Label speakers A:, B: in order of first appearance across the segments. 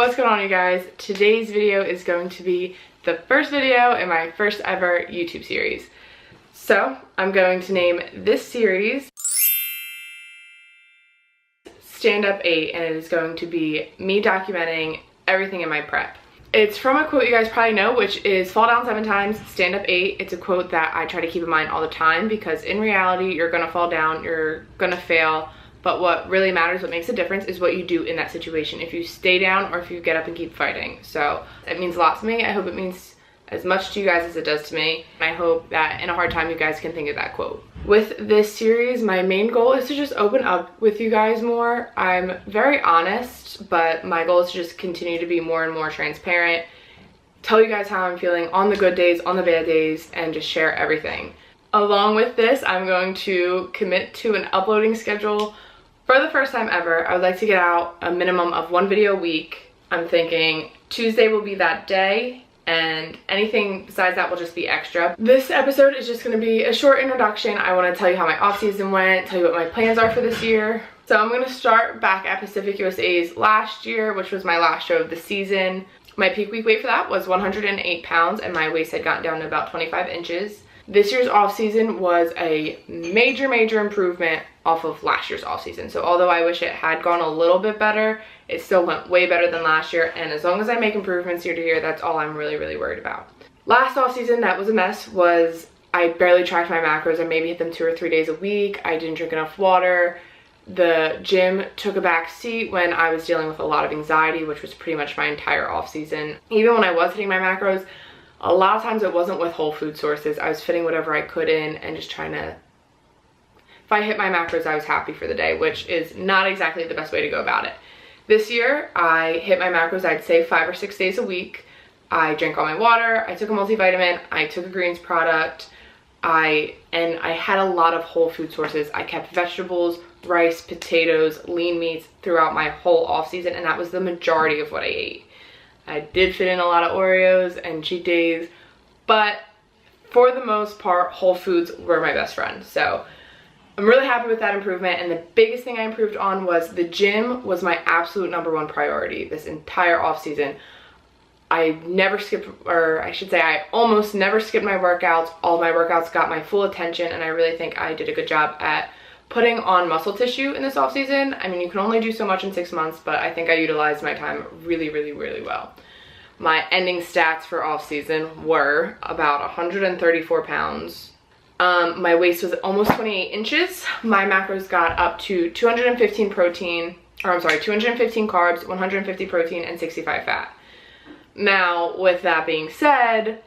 A: What's going on, you guys? Today's video is going to be the first video in my first ever YouTube series. So I'm going to name this series Stand Up 8, and it is going to be me documenting everything in my prep. It's from a quote you guys probably know, which is fall down 7 times, stand up 8. It's a quote that I try to keep in mind all the time because in reality, you're gonna fall down, you're gonna fail, but what really matters, what makes a difference, is what you do in that situation. If you stay down or if you get up and keep fighting. So it means a lot to me. I hope it means as much to you guys as it does to me. And I hope that in a hard time, you guys can think of that quote. With this series, my main goal is to just open up with you guys more. I'm very honest, but my goal is to just continue to be more and more transparent, tell you guys how I'm feeling on the good days, on the bad days, and just share everything. Along with this, I'm going to commit to an uploading schedule. For the first time ever, I would like to get out a minimum of 1 video a week. I'm thinking Tuesday will be that day, and anything besides that will just be extra. This episode is just going to be a short introduction. I want to tell you how my off season went, tell you what my plans are for this year. So I'm going to start back at Pacific USA's last year, which was my last show of the season. My peak week weight for that was 108 pounds, and my waist had gotten down to about 25 inches. This year's off season was a major improvement off of last year's off season. So although I wish it had gone a little bit better, it still went way better than last year. And as long as I make improvements year to year, that's all I'm really worried about. Last off season that was a mess was I barely tracked my macros. I maybe hit them 2 or 3 days a week. I didn't drink enough water. The gym took a back seat when I was dealing with a lot of anxiety, which was pretty much my entire off season. Even when I was hitting my macros, a lot of times it wasn't with whole food sources. I was fitting whatever I could in and just trying to, if I hit my macros, I was happy for the day, which is not exactly the best way to go about it. This year, I hit my macros, I'd say 5 or 6 days a week. I drank all my water, I took a multivitamin, I took a greens product, and I had a lot of whole food sources. I kept vegetables, rice, potatoes, lean meats throughout my whole off season, and that was the majority of what I ate. I did fit in a lot of Oreos and cheat days, but for the most part, whole foods were my best friend. So I'm really happy with that improvement. And the biggest thing I improved on was the gym was my absolute #1 priority this entire off season. I never skipped, or I should say I almost never skipped my workouts. All my workouts got my full attention, and I really think I did a good job at putting on muscle tissue in this off season. I mean, you can only do so much in 6 months, but I think I utilized my time really well. My ending stats for off season were about 134 pounds. My waist was almost 28 inches. My macros got up to 215 carbs, 150 protein, and 65 fat. Now, with that being said,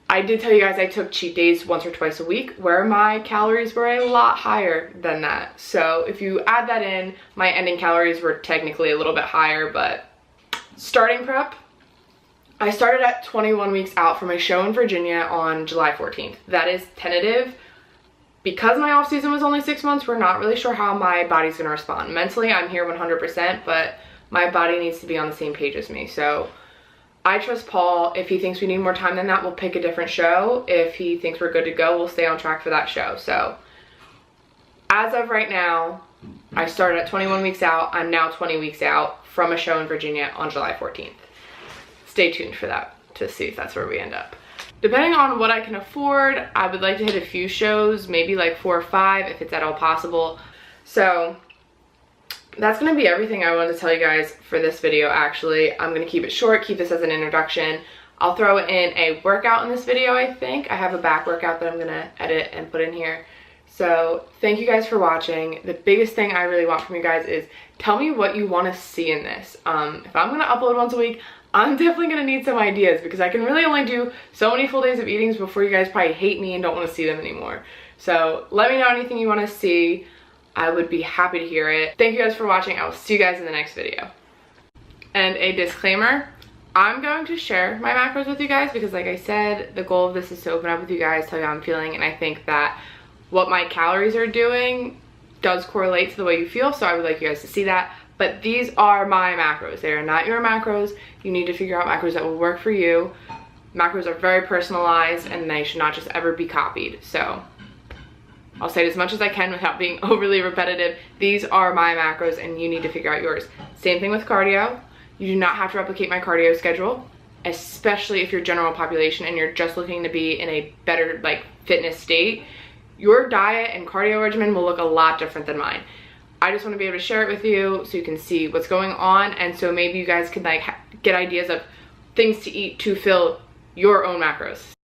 A: I did tell you guys I took cheat days once or twice a week where my calories were a lot higher than that. So if you add that in, my ending calories were technically a little bit higher, but starting prep, I started at 21 weeks out for my show in Virginia on July 14th. That is tentative. Because my off season was only 6 months, we're not really sure how my body's gonna respond. Mentally, I'm here 100%, but my body needs to be on the same page as me. So I trust Paul. If he thinks we need more time than that, we'll pick a different show. If he thinks we're good to go, we'll stay on track for that show. So as of right now, I started at 21 weeks out. I'm now 20 weeks out from a show in Virginia on July 14th. Stay tuned for that to see if that's where we end up. Depending on what I can afford, I would like to hit a few shows, maybe like 4 or 5 if it's at all possible. So that's going to be everything I wanted to tell you guys for this video. Actually, I'm going to keep it short, keep this as an introduction. I'll throw in a workout in this video. I think I have a back workout that I'm going to edit and put in here. So thank you guys for watching. The biggest thing I really want from you guys is tell me what you want to see in this. If I'm going to upload once a week, I'm definitely going to need some ideas because I can really only do so many full days of eatings before you guys probably hate me and don't want to see them anymore. So let me know anything you want to see. I would be happy to hear it. Thank you guys for watching. I will see you guys in the next video. And a disclaimer, I'm going to share my macros with you guys because like I said, the goal of this is to open up with you guys, tell you how I'm feeling, and I think that what my calories are doing does correlate to the way you feel, so I would like you guys to see that. But these are my macros. They are not your macros. You need to figure out macros that will work for you. Macros are very personalized and they should not just ever be copied. So I'll say it as much as I can without being overly repetitive. These are my macros and you need to figure out yours. Same thing with cardio. You do not have to replicate my cardio schedule, especially if you're general population and you're just looking to be in a better like fitness state. Your diet and cardio regimen will look a lot different than mine. I just want to be able to share it with you so you can see what's going on, and so maybe you guys can like get ideas of things to eat to fill your own macros.